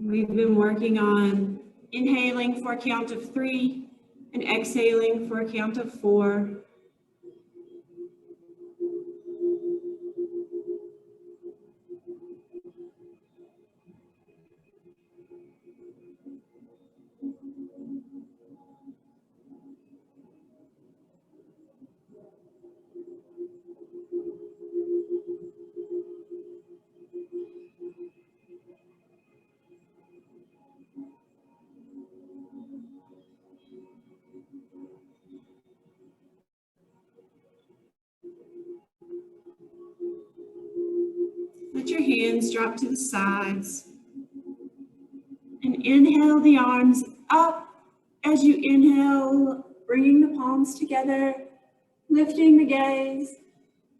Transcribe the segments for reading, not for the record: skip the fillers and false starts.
We've been working on inhaling for a count of 3 and exhaling for a count of 4. Let your hands drop to the sides and inhale the arms up as you inhale, bringing the palms together, lifting the gaze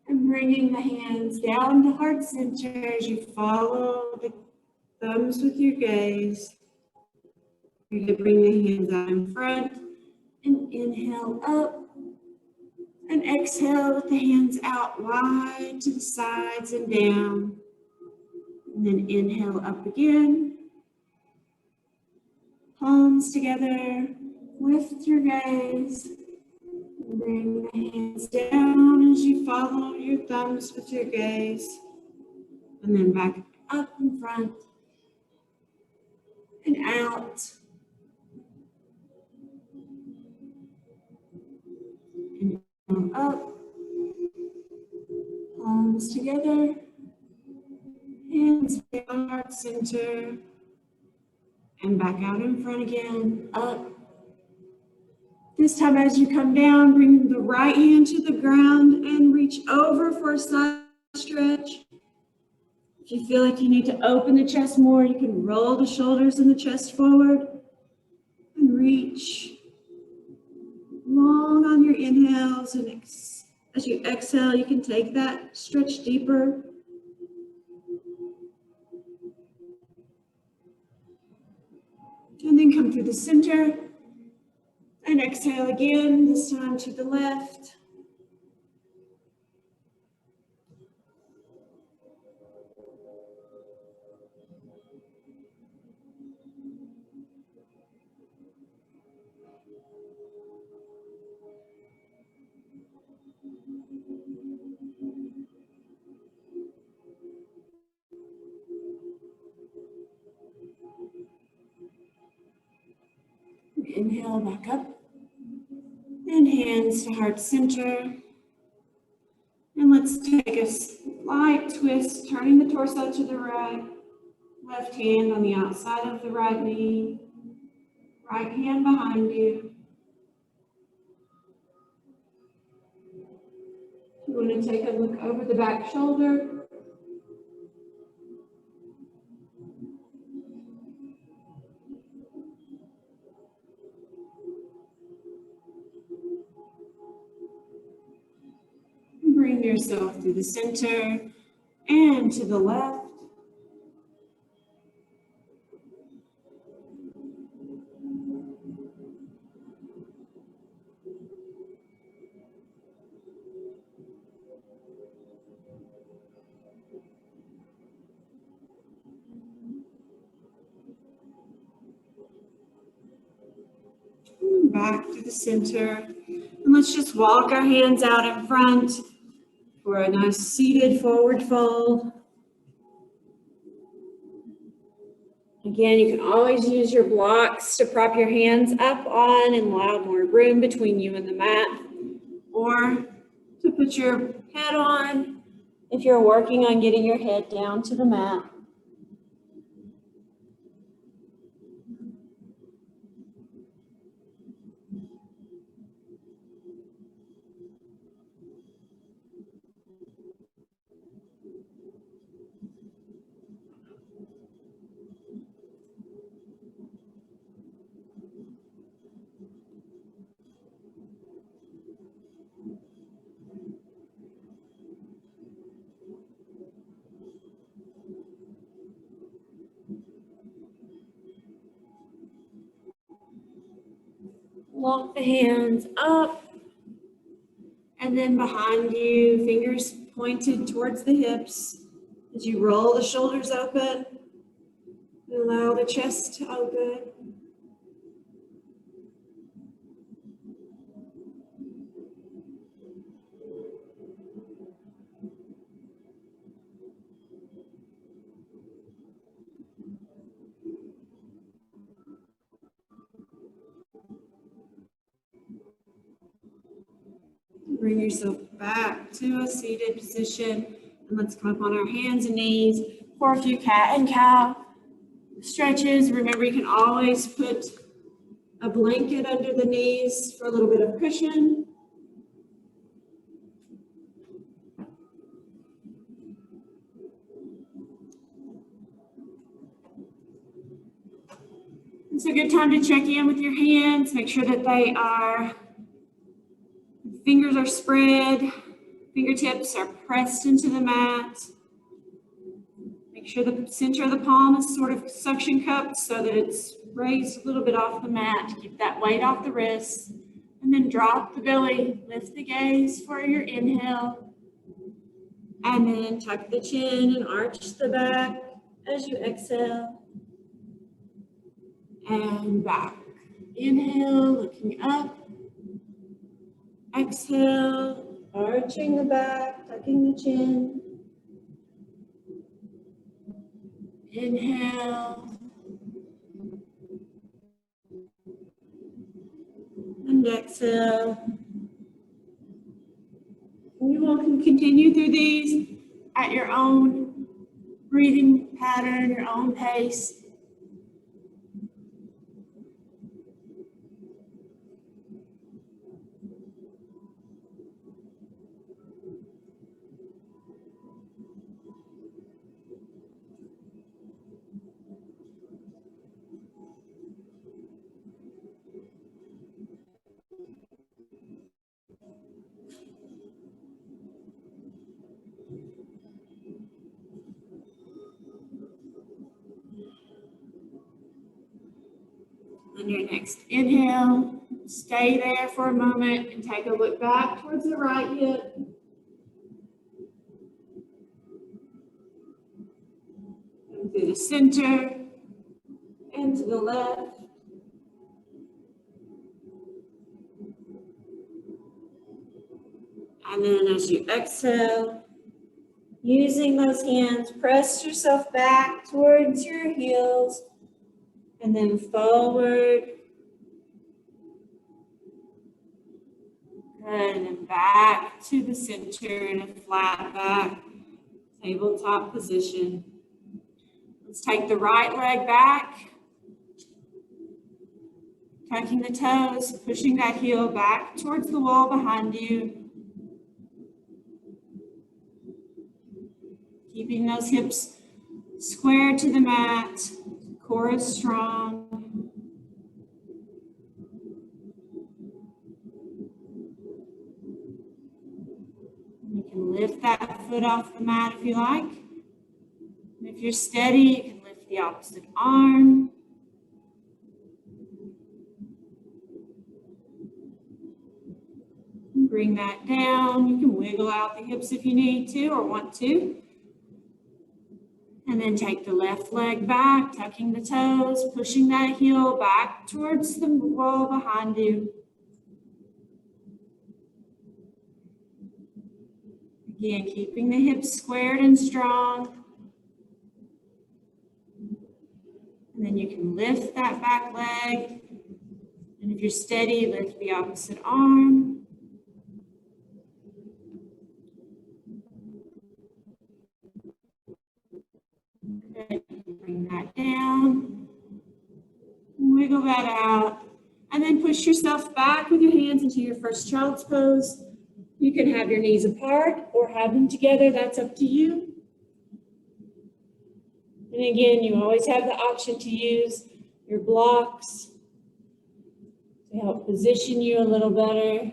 and bringing the hands down to heart center as you follow the thumbs with your gaze. You're going to bring the hands out in front and inhale up and exhale with the hands out wide to the sides and down. And then inhale up again. Palms together, lift your gaze. Bring the hands down as you follow your thumbs with your gaze. And then back up in front and out. And up. Palms together. Hands down, heart center. And back out in front again, up. This time as you come down, bring the right hand to the ground and reach over for a side stretch. If you feel like you need to open the chest more, you can roll the shoulders and the chest forward and reach long on your inhales. And as you exhale, you can take that stretch deeper. And then come through the center and exhale again, this time to the left. Inhale back up. And hands to heart center. And let's take a slight twist, turning the torso to the right. Left hand on the outside of the right knee. Right hand behind you. You want to take a look over the back shoulder. Bring yourself through the center and to the left. Back to the center. And let's just walk our hands out in front for a nice seated forward fold. Again, you can always use your blocks to prop your hands up on and allow more room between you and the mat, or to put your head on if you're working on getting your head down to the mat. Walk the hands up and then behind you, fingers pointed towards the hips as you roll the shoulders open. And allow the chest to open. Bring yourself back to a seated position. And let's come up on our hands and knees for a few cat and cow stretches. Remember, you can always put a blanket under the knees for a little bit of cushion. It's a good time to check in with your hands. Make sure that fingers are spread, fingertips are pressed into the mat. Make sure the center of the palm is sort of suction cupped so that it's raised a little bit off the mat to keep that weight off the wrists. And then drop the belly, lift the gaze for your inhale. And then tuck the chin and arch the back as you exhale. And back. Inhale, looking up. Exhale, arching the back, tucking the chin. Inhale. And exhale. You all can continue through these at your own breathing pattern, your own pace. On your next inhale, stay there for a moment and take a look back towards the right hip. And through the center and to the left. And then as you exhale, using those hands, press yourself back towards your heels. And then forward. Good, and then back to the center in a flat back, tabletop position. Let's take the right leg back. Tucking the toes, pushing that heel back towards the wall behind you. Keeping those hips square to the mat. Core is strong. You can lift that foot off the mat if you like. And if you're steady, you can lift the opposite arm. And bring that down. You can wiggle out the hips if you need to or want to. And then take the left leg back, tucking the toes, pushing that heel back towards the wall behind you. Again, keeping the hips squared and strong. And then you can lift that back leg. And if you're steady, lift the opposite arm. Good. Bring that down. Wiggle that out. And then push yourself back with your hands into your first child's pose. You can have your knees apart or have them together. That's up to you. And again, you always have the option to use your blocks to help position you a little better.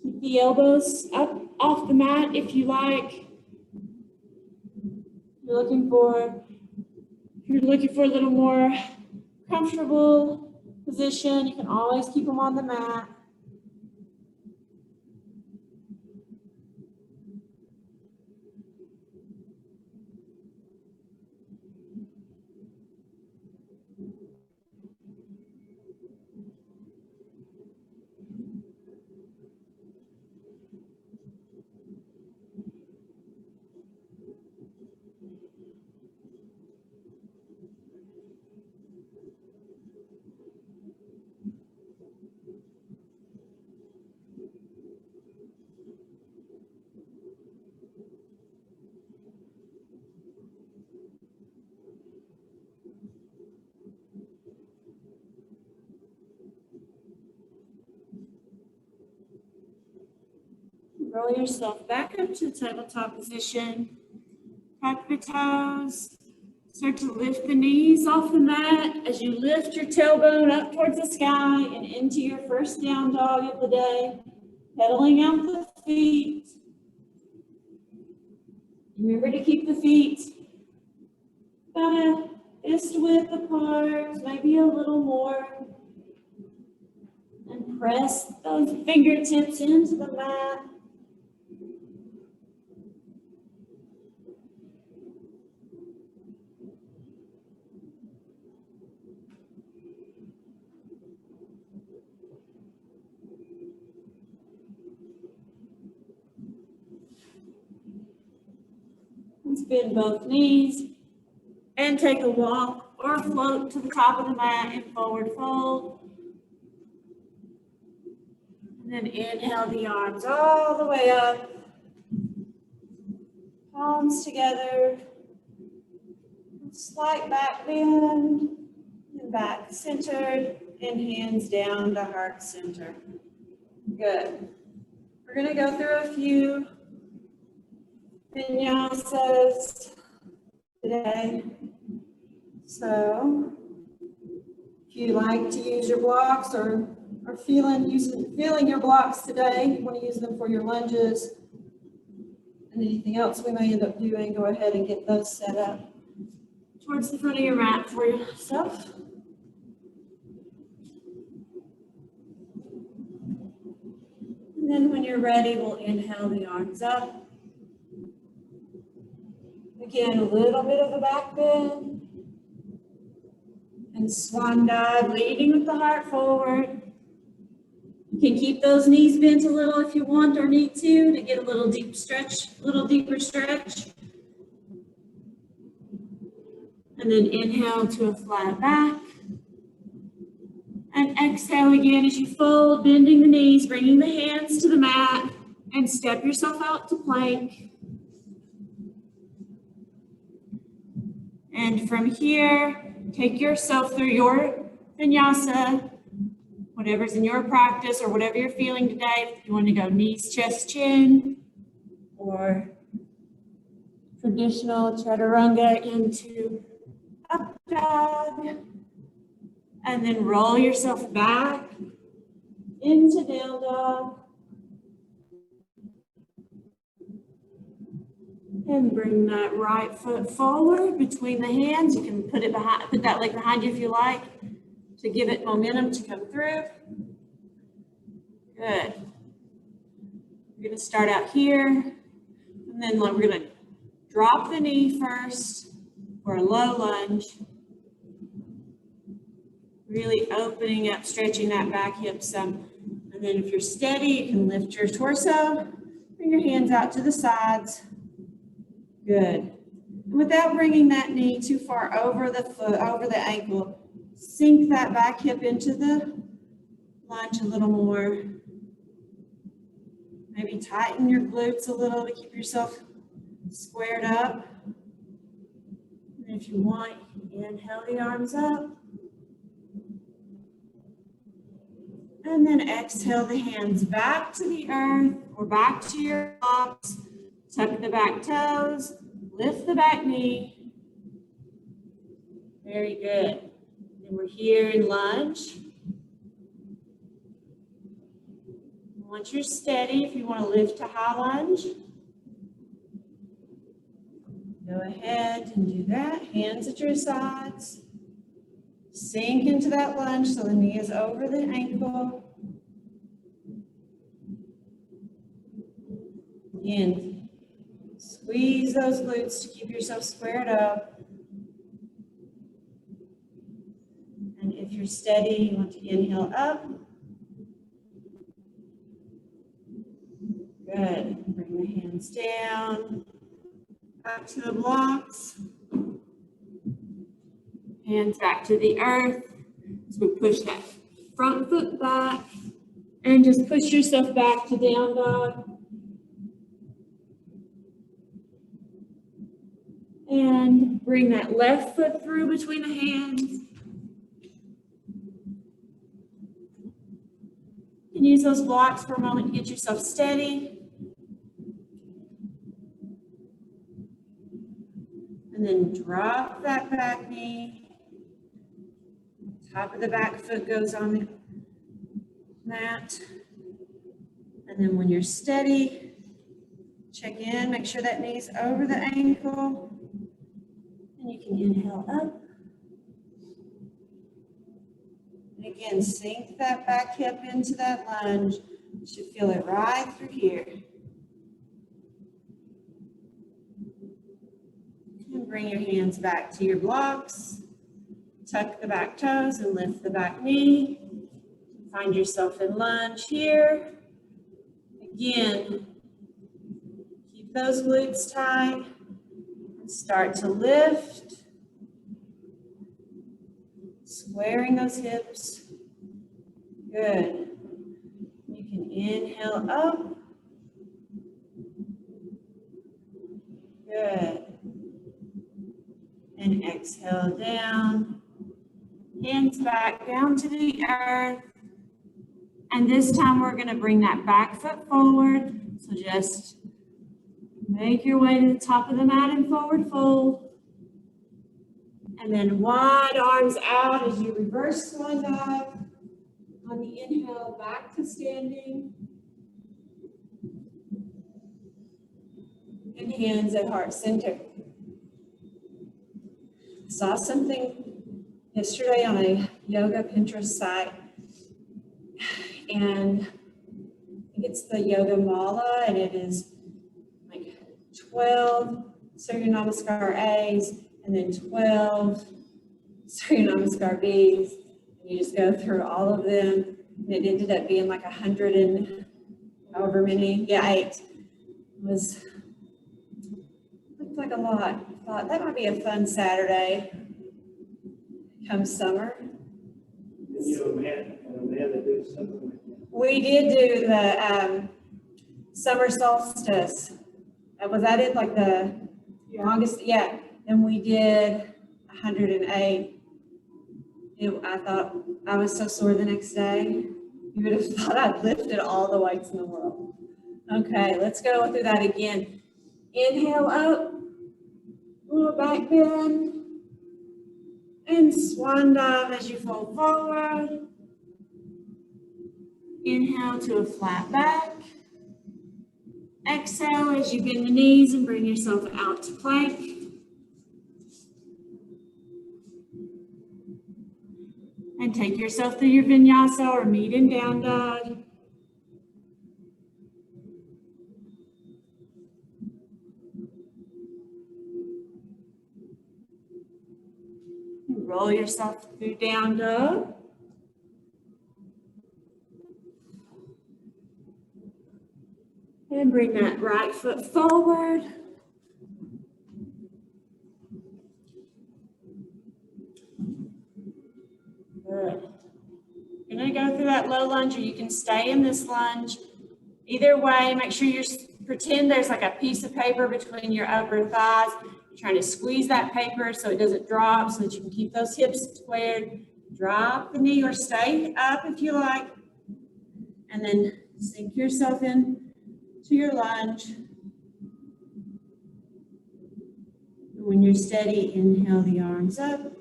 Keep the elbows up off the mat if you like. If you're looking for a little more comfortable position, you can always keep them on the mat. Roll yourself back up to the tabletop position. Tuck the toes. Start to lift the knees off the mat as you lift your tailbone up towards the sky and into your first down dog of the day. Pedaling out the feet. Remember to keep the feet about a fist width apart, maybe a little more. And press those fingertips into the mat. Bend both knees and take a walk or a float to the top of the mat in forward fold. And then inhale the arms all the way up. Palms together. Slight back bend and back centered and hands down to heart center. Good. We're going to go through a few vinyasas today. So if you like to use your blocks or are feeling your blocks today, you want to use them for your lunges and anything else we may end up doing, go ahead and get those set up towards the front of your mat for yourself. And then when you're ready, we'll inhale the arms up. Again, a little bit of a back bend. And swan dive, leading with the heart forward. You can keep those knees bent a little if you want or need to get a little deep stretch, a little deeper stretch. And then inhale to a flat back. And exhale again as you fold, bending the knees, bringing the hands to the mat, and step yourself out to plank. And from here, take yourself through your vinyasa, whatever's in your practice or whatever you're feeling today. If you want to go knees, chest, chin, or traditional chaturanga into up dog. And then roll yourself back into down dog. And bring that right foot forward between the hands. You can put that leg behind you if you like to give it momentum to come through. Good. We're going to start out here, and then we're going to drop the knee first for a low lunge. Really opening up, stretching that back hip some. And then if you're steady, you can lift your torso, bring your hands out to the sides. Good. And without bringing that knee too far over the foot, over the ankle, sink that back hip into the lunge a little more. Maybe tighten your glutes a little to keep yourself squared up. And if you want, inhale the arms up. And then exhale the hands back to the earth or back to your blocks. Tuck the back toes, lift the back knee. Very good. And we're here in lunge. Once you're steady, if you want to lift to high lunge, go ahead and do that. Hands at your sides. Sink into that lunge so the knee is over the ankle. Again, squeeze those glutes to keep yourself squared up. And if you're steady, you want to inhale up. Good. Bring the hands down, back to the blocks. Hands back to the earth. So we push that front foot back and just push yourself back to down dog. And bring that left foot through between the hands. You can use those blocks for a moment to get yourself steady. And then drop that back knee. Top of the back foot goes on the mat. And then when you're steady, check in, make sure that knee's over the ankle. And you can inhale up. And again, sink that back hip into that lunge. You should feel it right through here. And bring your hands back to your blocks. Tuck the back toes and lift the back knee. Find yourself in lunge here. Again, keep those glutes tight and start to lift. Squaring those hips. Good. You can inhale up. Good. And exhale down. Hands back down to the earth. And this time we're going to bring that back foot forward. So just make your way to the top of the mat and forward fold. And then wide arms out as you reverse swan dive. On the inhale, back to standing. And hands at heart center. I saw something yesterday on a yoga Pinterest site. And I think it's the Yoga Mala, and it is like 12 Surya Namaskar A's and then 12 Surya Namaskar B's. And you just go through all of them. And it ended up being like 100 and however many. Yeah, 8. It looked like a lot. I thought that might be a fun Saturday come summer. We did do the summer solstice. Was that it? Like the longest? Yeah. And we did 108. I thought I was so sore the next day. You would have thought I'd lifted all the weights in the world. Okay, let's go through that again. Inhale up, little back bend, and swan dive as you fold forward. Inhale to a flat back. Exhale as you bend the knees and bring yourself out to plank. And take yourself through your vinyasa or meet in down dog. Roll yourself through down dog. And bring that right foot forward. Good. You're going to go through that low lunge, or you can stay in this lunge. Either way, make sure you pretend there's like a piece of paper between your upper thighs. You're trying to squeeze that paper so it doesn't drop, so that you can keep those hips squared. Drop the knee or stay up if you like. And then sink yourself in to your lunge. When you're steady, inhale the arms up.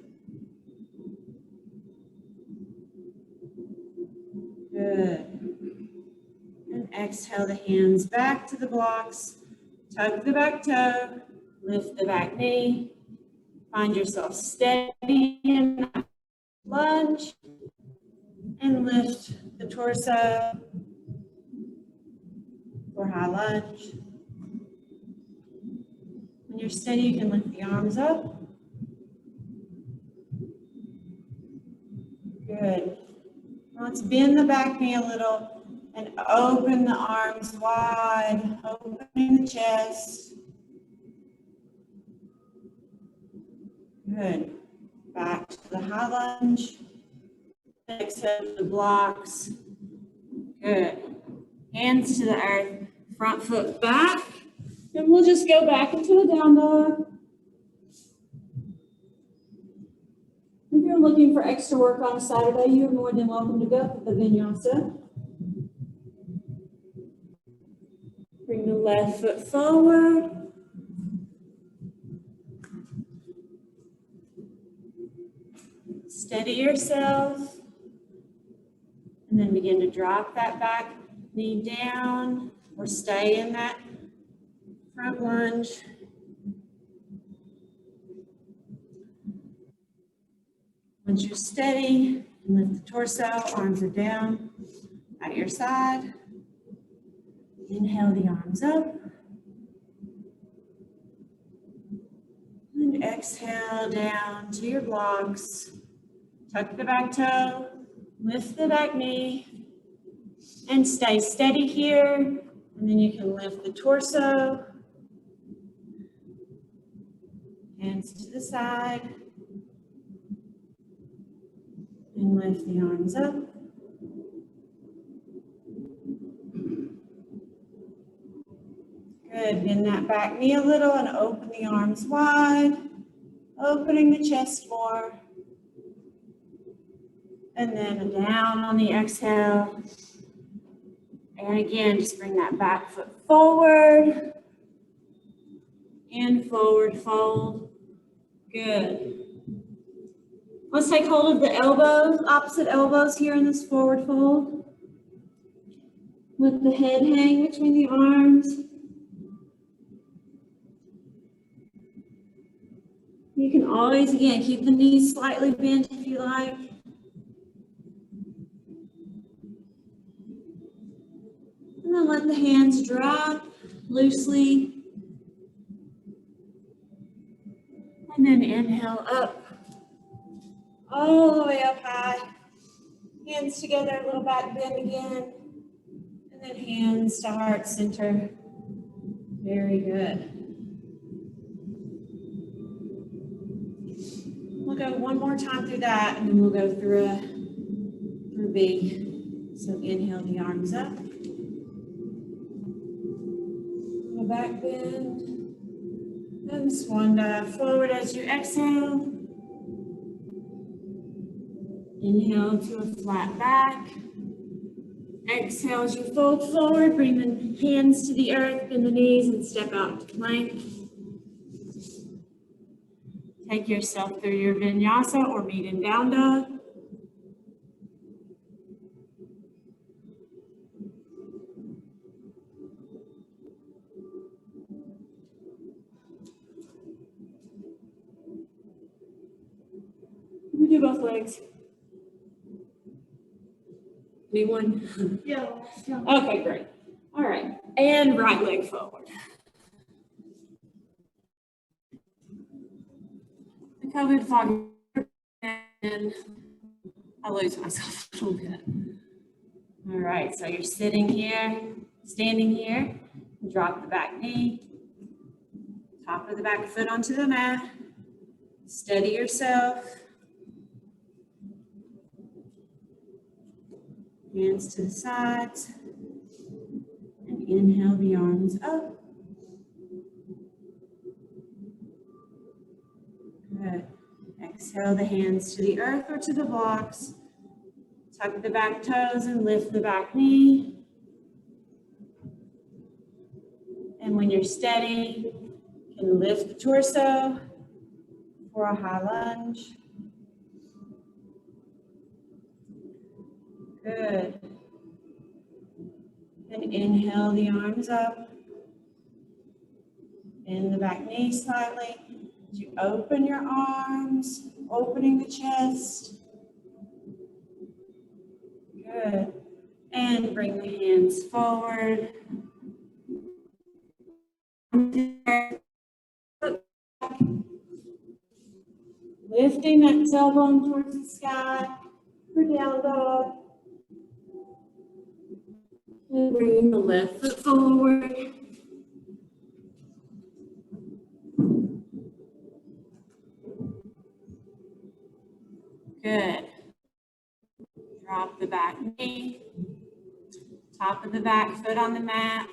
Good. And exhale the hands back to the blocks. Tug the back toe. Lift the back knee. Find yourself steady in that lunge. And lift the torso for high lunge. When you're steady, you can lift the arms up. Good. Now let's bend the back knee a little and open the arms wide, opening the chest. Good. Back to the high lunge. Exhale to the blocks. Good. Hands to the earth, front foot back. And we'll just go back into a down dog. If you're looking for extra work on a Saturday, you're more than welcome to go to the vinyasa. Bring the left foot forward. steady yourself. And then begin to drop that back knee down or stay in that front lunge. Once you're steady, lift the torso, arms are down at your side. Inhale the arms up. And exhale down to your blocks. Tuck the back toe, lift the back knee, and stay steady here. And then you can lift the torso, hands to the side, and lift the arms up. Good, bend that back knee a little and open the arms wide, opening the chest more. And then down on the exhale. And again, just bring that back foot forward and forward fold. Good. Let's take hold of the elbows, opposite elbows here in this forward fold. Let the head hang between the arms. You can always, again, keep the knees slightly bent if you like. And then let the hands drop loosely. And then inhale up, all the way up high. Hands together, a little back bend again. And then hands to heart center. Very good. We'll go one more time through that, and then we'll go through B. So inhale the arms up. Little back bend. Then swan dive forward as you exhale. Inhale to a flat back. Exhale as you fold forward, bring the hands to the earth, bend the knees, and step out to plank. Take yourself through your vinyasa or meet down dog. We do both legs. Anyone? Yeah. Okay, great. All right, and right leg forward. The COVID fog, and I lose myself a little bit. All right, so you're sitting here, standing here, drop the back knee, top of the back foot onto the mat, steady yourself. Hands to the sides, and inhale the arms up. Good. Exhale the hands to the earth or to the blocks. Tuck the back toes and lift the back knee. And when you're steady, you can lift the torso for a high lunge. Good. And inhale the arms up. Bend the back knee slightly. As you open your arms, opening the chest. Good. And bring the hands forward. Lifting that tailbone towards the sky for down dog. And bringing the left foot forward. Good. Drop the back knee. Top of the back foot on the mat.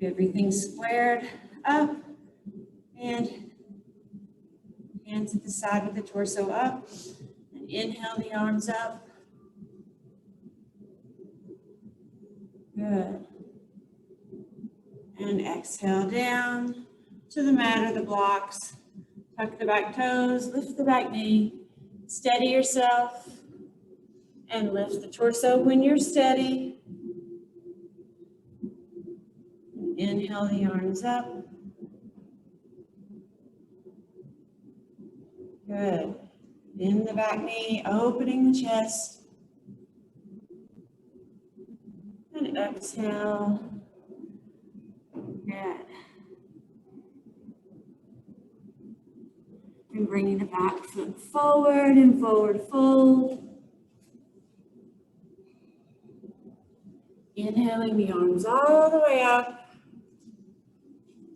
Everything squared up. And hands at the side with the torso up. And inhale the arms up. Good. And exhale down to the mat or the blocks. Tuck the back toes, lift the back knee, steady yourself, and lift the torso when you're steady. Inhale the arms up. Good. Bend the back knee, opening the chest. And exhale. Good. And bringing the back foot forward and forward fold. Inhaling the arms all the way up.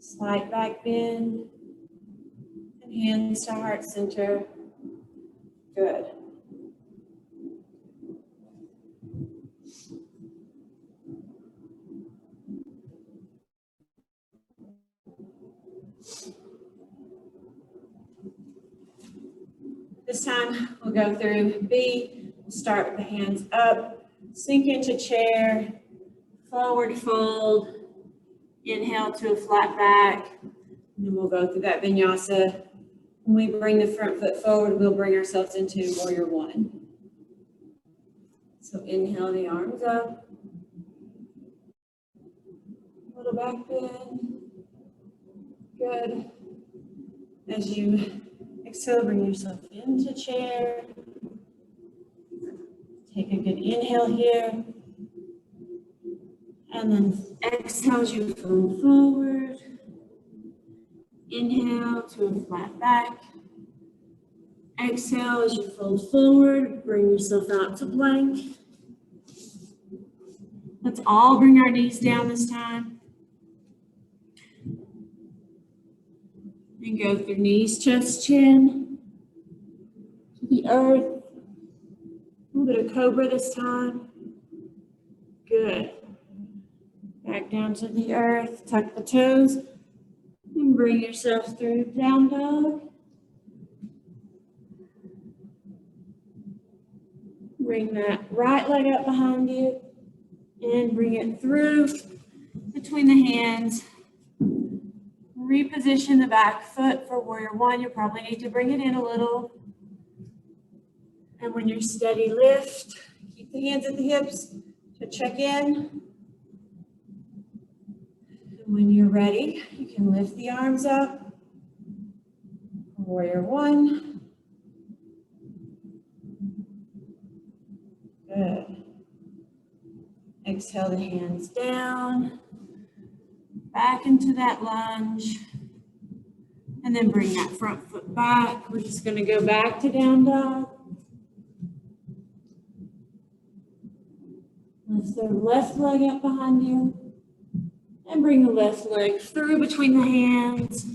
Slight back bend. And hands to heart center. Good. This time we'll go through B. We'll start with the hands up, sink into chair, forward fold, inhale to a flat back, and then we'll go through that vinyasa. When we bring the front foot forward, we'll bring ourselves into warrior one. So inhale the arms up, little back bend, good. As you exhale, bring yourself into chair. Take a good inhale here. And then exhale as you fold forward. Inhale to a flat back. Exhale as you fold forward. Bring yourself out to plank. Let's all bring our knees down this time. And go through knees, chest, chin, to the earth. A little bit of cobra this time. Good. Back down to the earth, tuck the toes, and bring yourself through down dog. Bring that right leg up behind you, and bring it through between the hands. Reposition the back foot for warrior one. You'll probably need to bring it in a little. And when you're steady, lift. Keep the hands at the hips to check in. And when you're ready, you can lift the arms up. Warrior one. Good. Exhale the hands down. Back into that lunge. And then bring that front foot back. We're just going to go back to down dog. Lift the left leg up behind you. And bring the left leg through between the hands.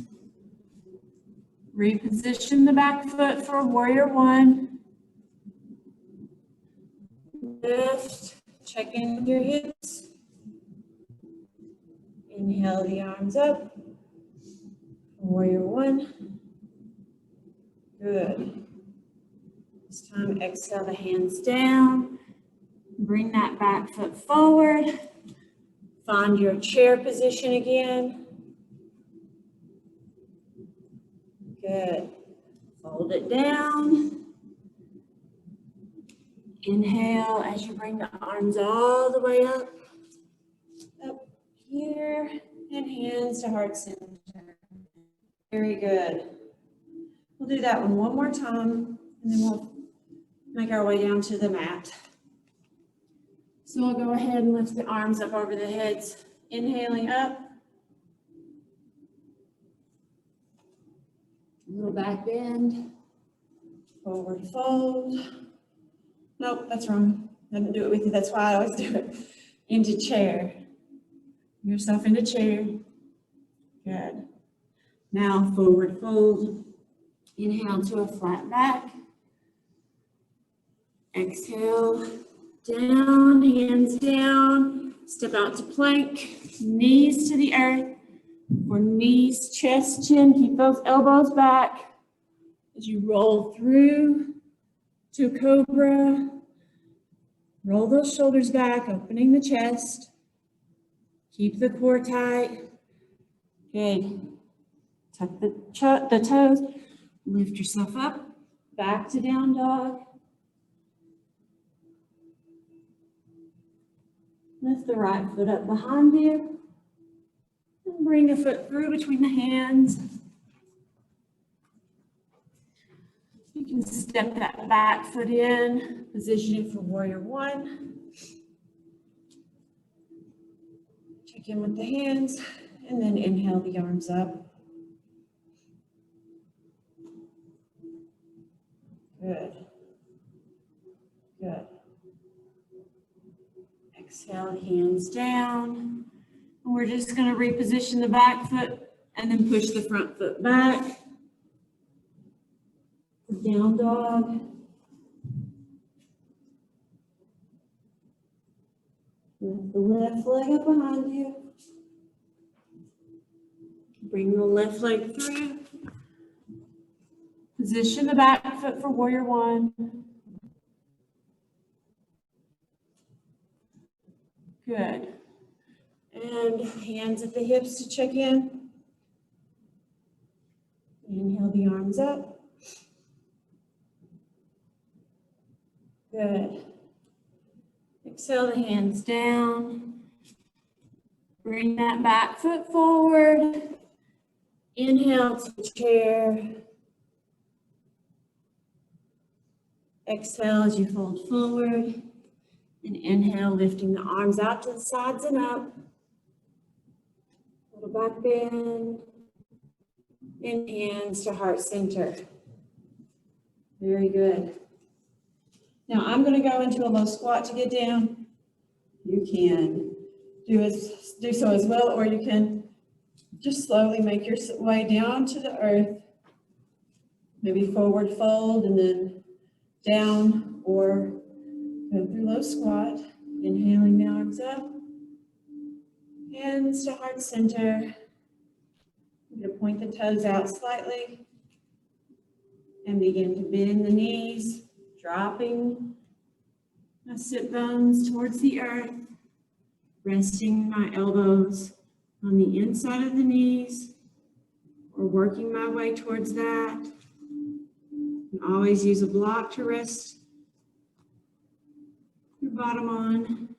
Reposition the back foot for warrior one. Lift. Check in with your hips. Inhale the arms up. Warrior one. Good. This time exhale the hands down. Bring that back foot forward. Find your chair position again. Good. Fold it down. Inhale as you bring the arms all the way up. Up here. And hands to heart center. Very good. We'll do that one more time, and then we'll make our way down to the mat. So we'll go ahead and lift the arms up over the heads. Inhaling up. A little back bend. Forward fold. Nope, that's wrong. I didn't do it with you. That's why I always do it. Into chair. Bring yourself into chair. Good. Now forward fold. Inhale to a flat back. Exhale. Down, hands down. Step out to plank. Knees to the earth. Or knees, chest, chin. Keep those elbows back. As you roll through to cobra. Roll those shoulders back, opening the chest. Keep the core tight. Good. Tuck the toes. Lift yourself up, back to down dog. Lift the right foot up behind you. And bring the foot through between the hands. You can step that back foot in, position it for warrior one. Check in with the hands, and then inhale the arms up. Good. Good. Exhale, hands down. And we're just going to reposition the back foot and then push the front foot back. Down dog. Lift the left leg up behind you. Bring the left leg through. Position the back foot for warrior one. Good. And hands at the hips to check in. Inhale the arms up. Good. Exhale the hands down. Bring that back foot forward. Inhale to the chair. Exhale as you fold forward. And inhale, lifting the arms out to the sides and up. Little back bend. And hands to heart center. Very good. Now I'm going to go into a low squat to get down. You can do so as well, or you can just slowly make your way down to the earth. Maybe forward fold and then down, or go through low squat. Inhaling the arms up. Hands to heart center. I'm going to point the toes out slightly and begin to bend the knees, dropping my sit bones towards the earth, resting my elbows on the inside of the knees, or working my way towards that. And always use a block to rest your bottom on.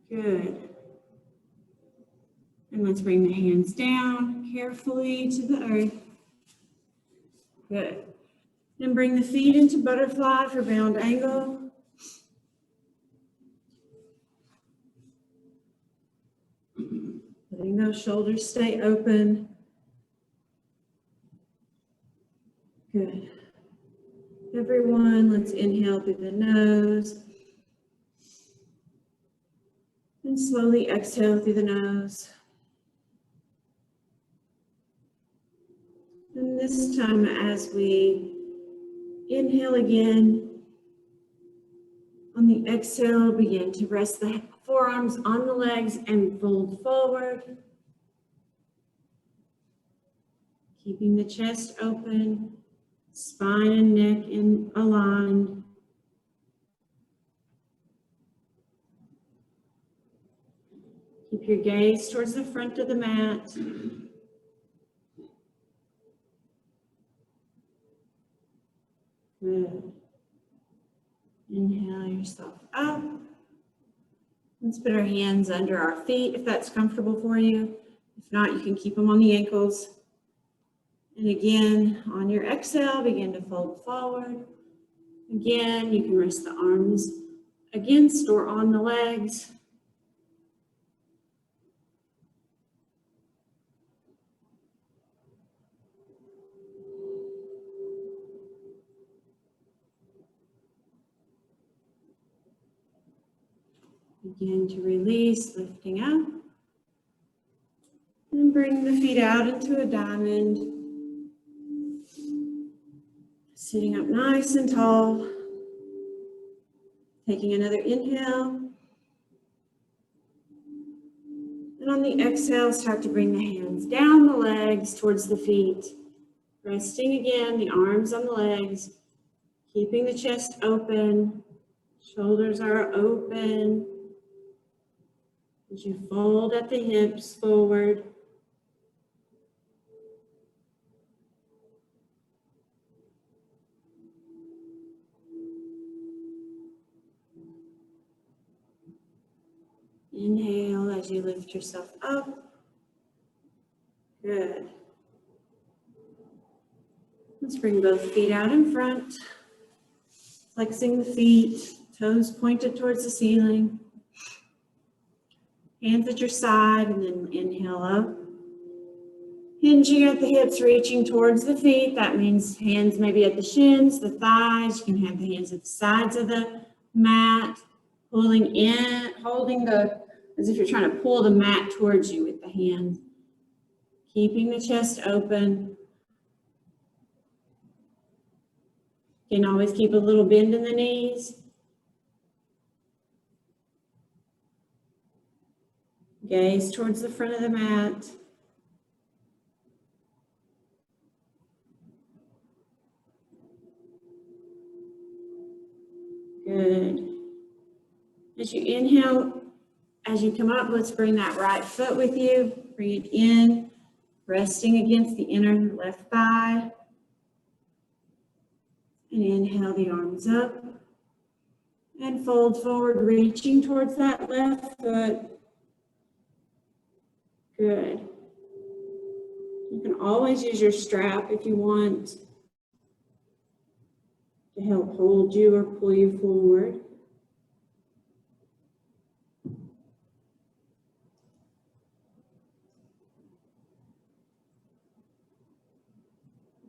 Good. And let's bring the hands down carefully to the earth. Good. Then bring the feet into butterfly for bound angle. Letting those shoulders stay open. Good. Everyone, let's inhale through the nose. And slowly exhale through the nose. And this time, as we inhale again, on the exhale, begin to rest the forearms on the legs and fold forward. Keeping the chest open, spine and neck aligned. Keep your gaze towards the front of the mat. Good. Inhale yourself up. Let's put our hands under our feet if that's comfortable for you. If not, you can keep them on the ankles. And again, on your exhale, begin to fold forward. Again, you can rest the arms against or on the legs. Begin to release, lifting up. And bring the feet out into a diamond. Sitting up nice and tall. Taking another inhale. And on the exhale, start to bring the hands down the legs towards the feet. Resting again, the arms on the legs. Keeping the chest open. Shoulders are open. As you fold at the hips forward. as you lift yourself up. Good. Let's bring both feet out in front, flexing the feet, toes pointed towards the ceiling. Hands at your side, and then inhale up. Hinging at the hips, reaching towards the feet. That means hands maybe at the shins, the thighs. You can have the hands at the sides of the mat, pulling in, holding as if you're trying to pull the mat towards you with the hand. Keeping the chest open. You can always keep a little bend in the knees. Gaze towards the front of the mat. Good. As you inhale, as you come up, let's bring that right foot with you. Bring it in, resting against the inner left thigh. And inhale the arms up. And fold forward, reaching towards that left foot. Good. You can always use your strap if you want to help hold you or pull you forward.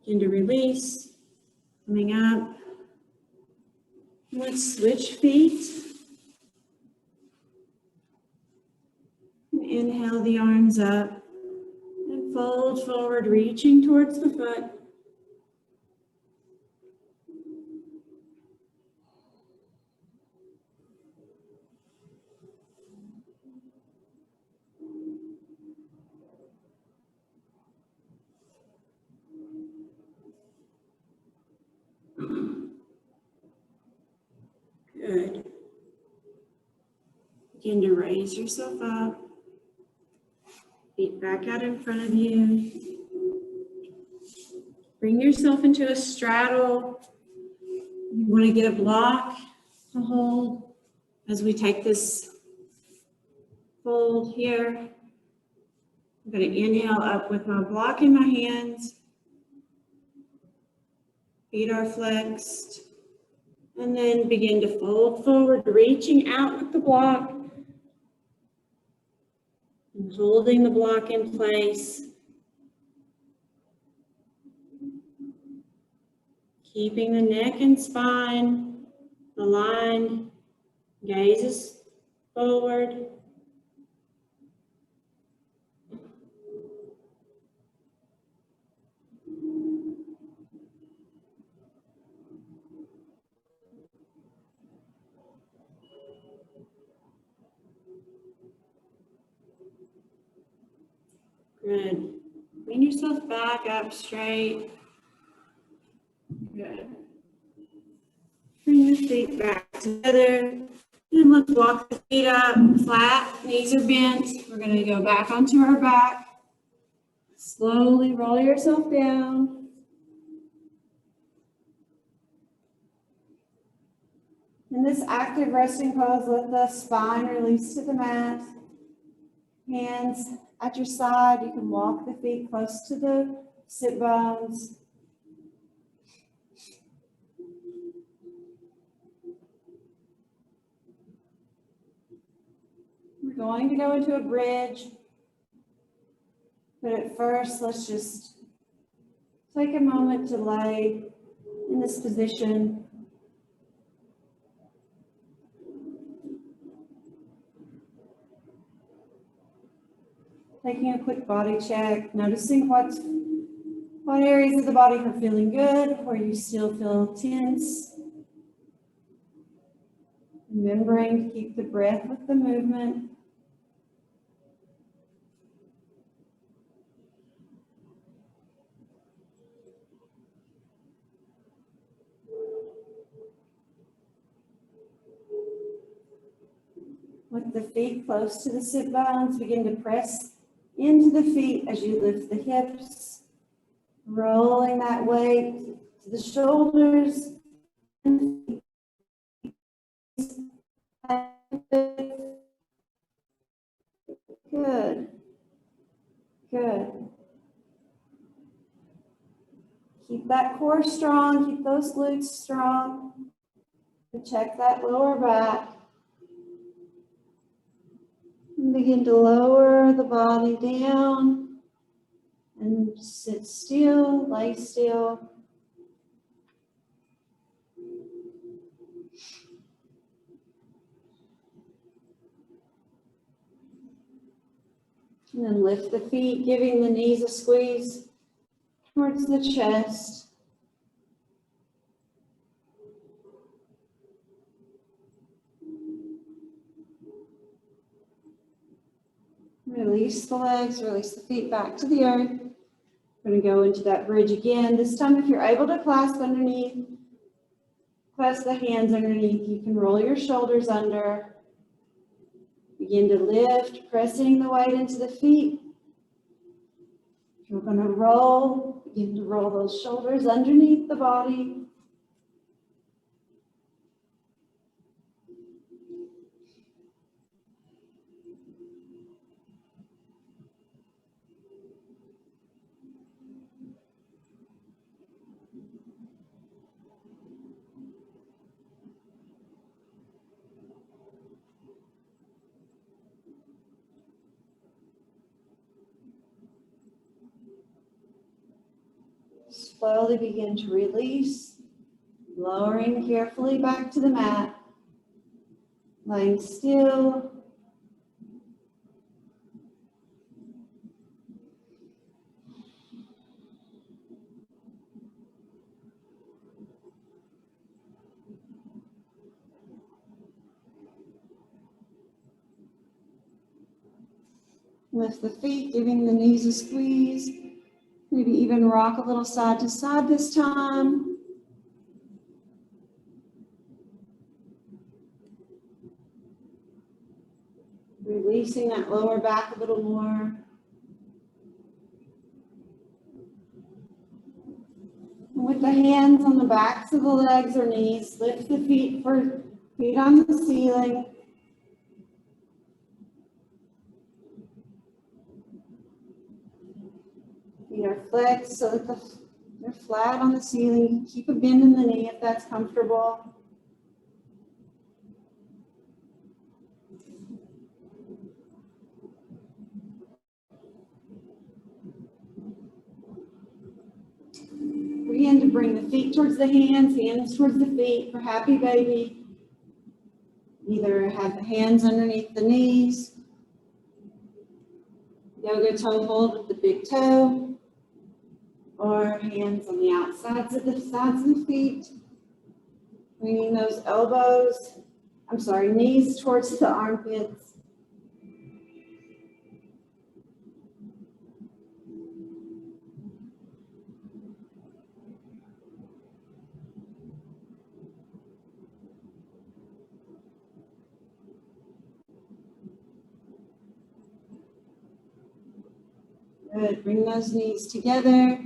Begin to release, coming up. Let's switch feet. And inhale the arms up and fold forward, reaching towards the foot. Good. Begin to raise yourself up. Feet back out in front of you. Bring yourself into a straddle. You want to get a block to hold as we take this fold here. I'm going to inhale up with my block in my hands. Feet are flexed. And then begin to fold forward, reaching out with the block. And holding the block in place. Keeping the neck and spine aligned. Gazes forward. Good. Bring yourself back up straight. Good. Bring the feet back together. And let's walk the feet up flat. Knees are bent. We're going to go back onto our back. Slowly roll yourself down. In this active resting pose, let the spine release to the mat. Hands at your side. You can walk the feet close to the sit bones. We're going to go into a bridge. But at first, let's just take a moment to lay in this position. Taking a quick body check, noticing what areas of the body are feeling good, where you still feel tense. Remembering to keep the breath with the movement. With the feet close to the sit bones, begin to press into the feet as you lift the hips, rolling that weight to the shoulders. Good. Good. Keep that core strong. Keep those glutes strong. And check that lower back. And begin to lower the body down. And sit still, lay still. And then lift the feet, giving the knees a squeeze towards the chest. Release the legs, release the feet back to the earth. We're going to go into that bridge again. This time, if you're able to clasp underneath, clasp the hands underneath. You can roll your shoulders under. Begin to lift, pressing the weight into the feet. You're going to roll. Begin to roll those shoulders underneath the body. Slowly begin to release, lowering carefully back to the mat, lying still. Lift the feet, giving the knees a squeeze. Maybe even rock a little side to side this time. Releasing that lower back a little more. And with the hands on the backs of the legs or knees, lift the feet for feet on the ceiling. Feet are flexed so that they're flat on the ceiling. Keep a bend in the knee if that's comfortable. Begin to bring the feet towards the hands, hands towards the feet for happy baby. Either have the hands underneath the knees. Yoga toe hold with the big toe. Or hands on the outsides of the sides of the feet. Bringing those knees towards the armpits. Good, bring those knees together.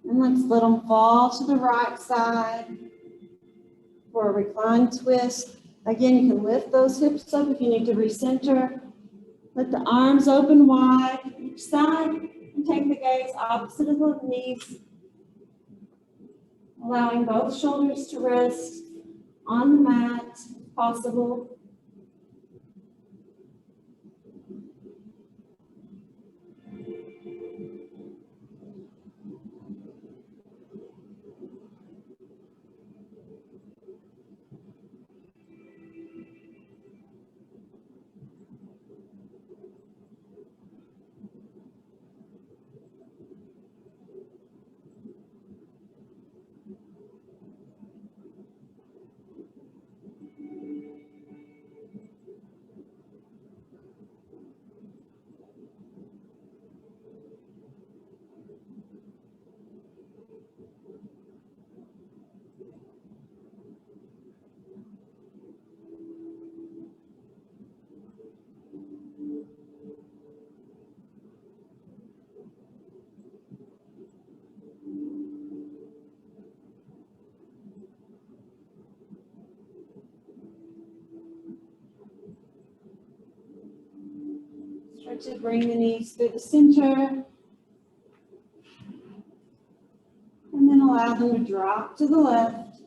And let's let them fall to the right side for a reclined twist. Again, you can lift those hips up if you need to recenter. Let the arms open wide each side and take the gaze opposite of the knees. Allowing both shoulders to rest on the mat if possible. Start to bring the knees through the center. And then allow them to drop to the left.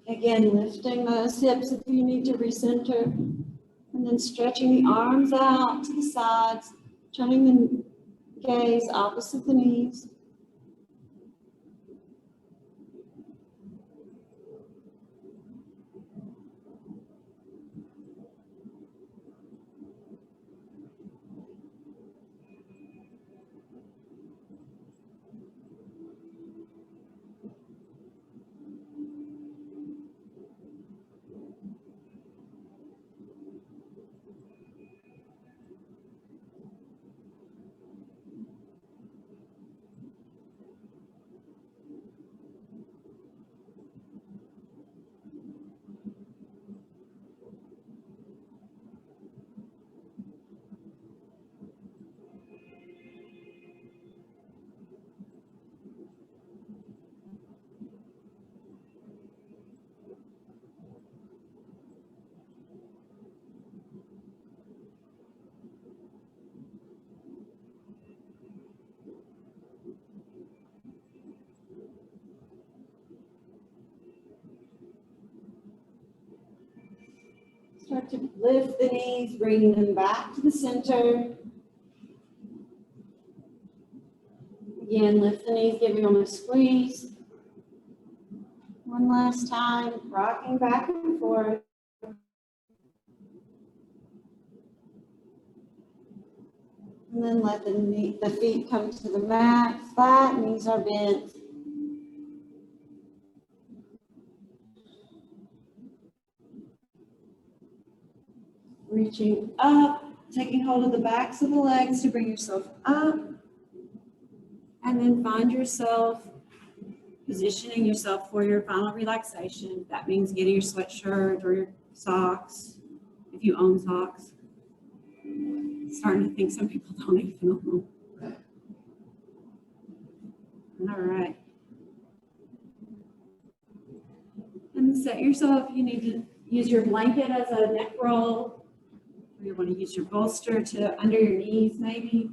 Again, lifting those hips if you need to recenter. And then stretching the arms out to the sides, turning the gaze opposite the knees. Start to lift the knees, bring them back to the center. Again, lift the knees, give them a squeeze. One last time, rocking back and forth. And then let the feet come to the mat, flat, knees are bent. Reaching up, taking hold of the backs of the legs to bring yourself up. And then find yourself positioning yourself for your final relaxation. That means getting your sweatshirt or your socks, if you own socks. Starting to think some people don't even own them. All right. And set yourself, you need to use your blanket as a neck roll. Or you want to use your bolster to under your knees maybe.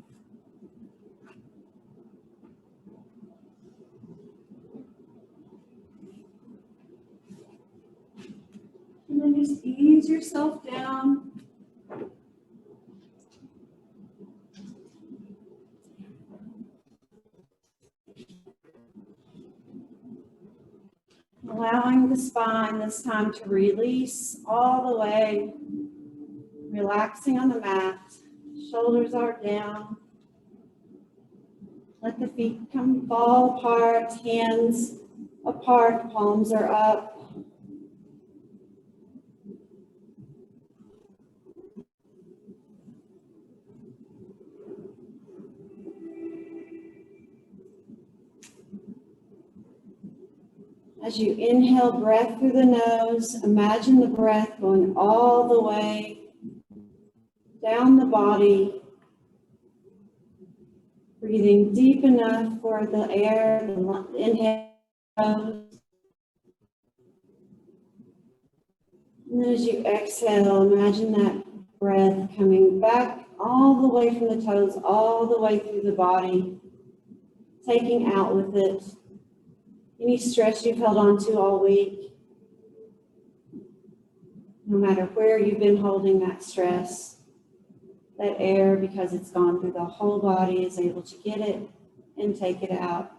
And then just ease yourself down. Allowing the spine this time to release all the way. Relaxing on the mat. Shoulders are down. Let the feet fall apart, hands apart, palms are up. As you inhale breath through the nose, imagine the breath going all the way down the body, breathing deep enough for the air, the inhale. And then as you exhale, imagine that breath coming back all the way from the toes, all the way through the body, taking out with it any stress you've held on to all week. No matter where you've been holding that stress, that air, because it's gone through the whole body, is able to get it and take it out.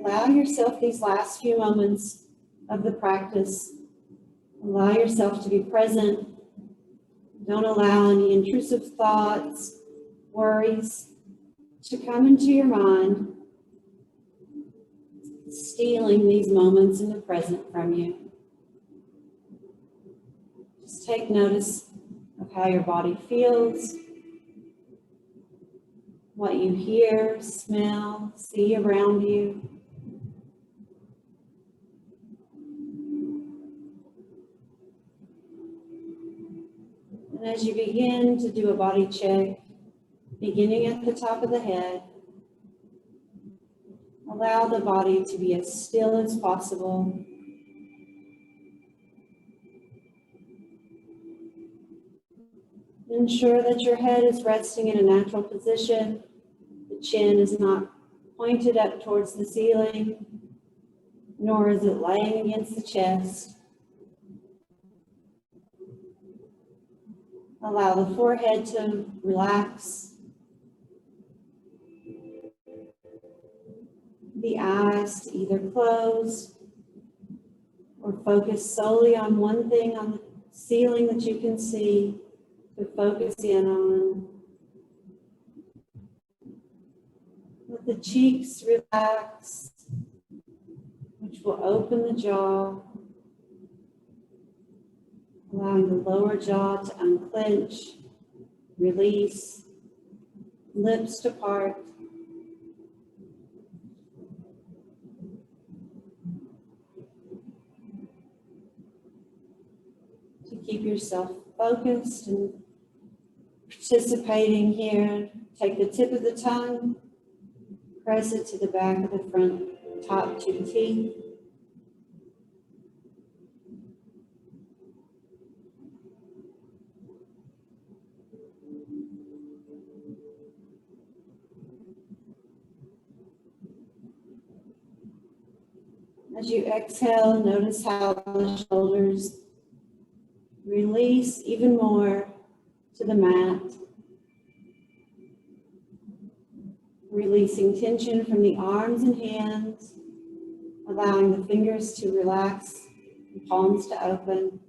Allow yourself these last few moments of the practice. Allow yourself to be present. Don't allow any intrusive thoughts, worries to come into your mind, stealing these moments in the present from you. Just take notice of how your body feels, what you hear, smell, see around you. And as you begin to do a body check, beginning at the top of the head, allow the body to be as still as possible. Ensure that your head is resting in a natural position. The chin is not pointed up towards the ceiling, nor is it laying against the chest. Allow the forehead to relax, the eyes to either close or focus solely on one thing on the ceiling that you can see to focus in on. Let the cheeks relax, which will open the jaw, allowing the lower jaw to unclench, release, lips to part. To keep yourself focused and participating here, take the tip of the tongue, press it to the back of the front top two teeth. As you exhale, notice how the shoulders release even more to the mat, releasing tension from the arms and hands, allowing the fingers to relax, the palms to open.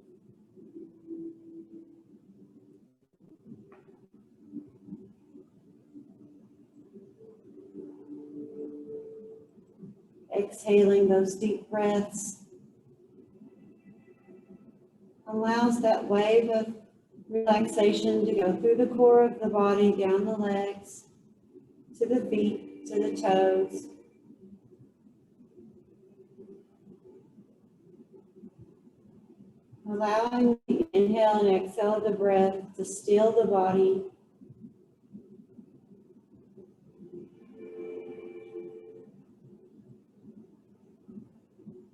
Exhaling those deep breaths allows that wave of relaxation to go through the core of the body, down the legs, to the feet, to the toes. Allowing the inhale and exhale of the breath to still the body.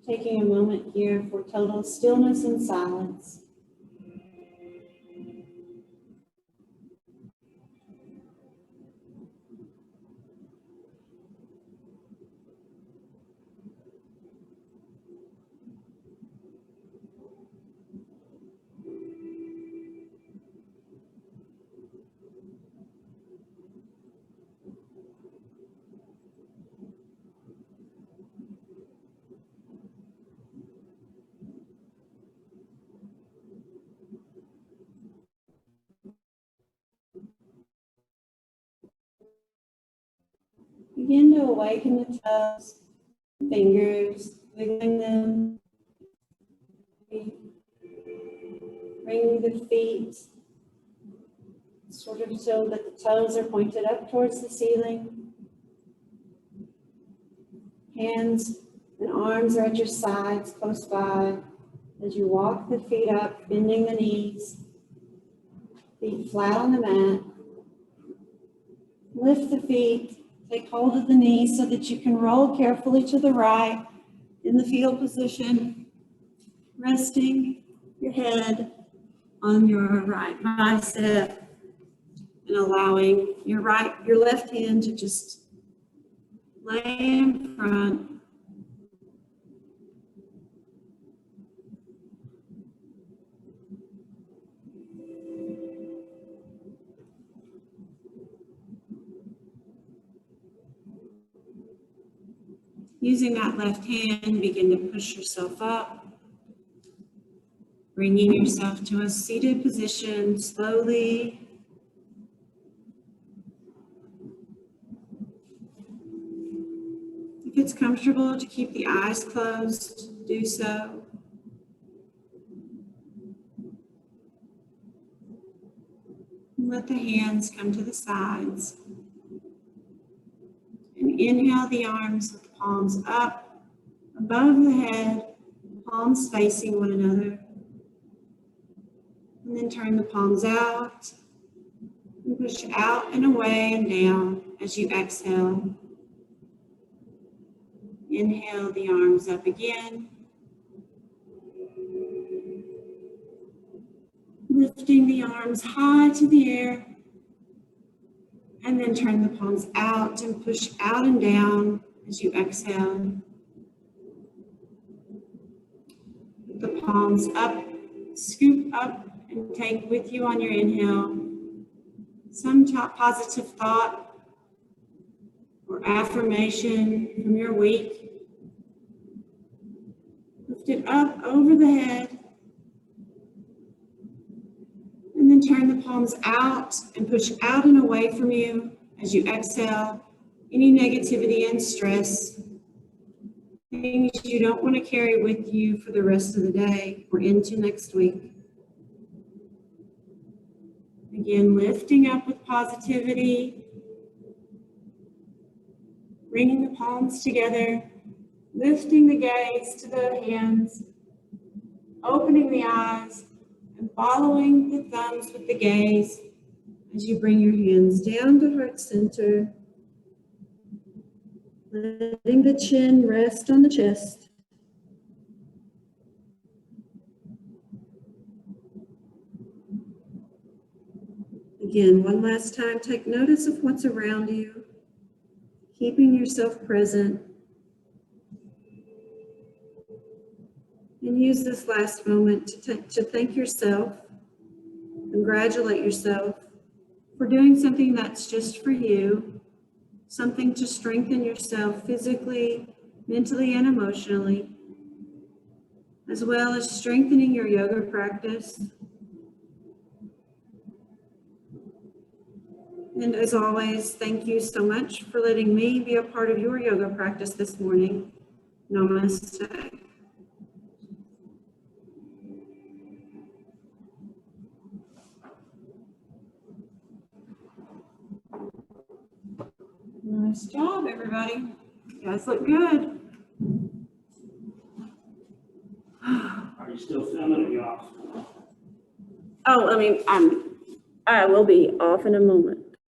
Taking a moment here for total stillness and silence. Begin to awaken the toes, fingers, wiggling them. Bring the feet sort of so that the toes are pointed up towards the ceiling. Hands and arms are at your sides, close by. As you walk the feet up, bending the knees, feet flat on the mat. Lift the feet. Take hold of the knees so that you can roll carefully to the right in the fetal position, resting your head on your right bicep and allowing your left hand to just lay in front. Using that left hand, begin to push yourself up, bringing yourself to a seated position slowly. If it's comfortable to keep the eyes closed, do so. Let the hands come to the sides. And inhale the arms with the palms up, above the head, palms facing one another. And then turn the palms out and push out and away and down as you exhale. Inhale the arms up again. Lifting the arms high to the air. And then turn the palms out and push out and down as you exhale. Put the palms up, scoop up, and take with you on your inhale some positive thought or affirmation from your week. Lift it up over the head. And then turn the palms out and push out and away from you as you exhale any negativity and stress, things you don't want to carry with you for the rest of the day or into next week. Again, lifting up with positivity, bringing the palms together, lifting the gaze to the hands, opening the eyes, and following the thumbs with the gaze as you bring your hands down to heart center, letting the chin rest on the chest. Again, one last time, take notice of what's around you, keeping yourself present. And use this last moment to thank yourself, congratulate yourself for doing something that's just for you, something to strengthen yourself physically, mentally, and emotionally, as well as strengthening your yoga practice. And as always, thank you so much for letting me be a part of your yoga practice this morning. Namaste. Nice job, everybody. You guys look good. Are you still filming or you off? Oh, I will be off in a moment.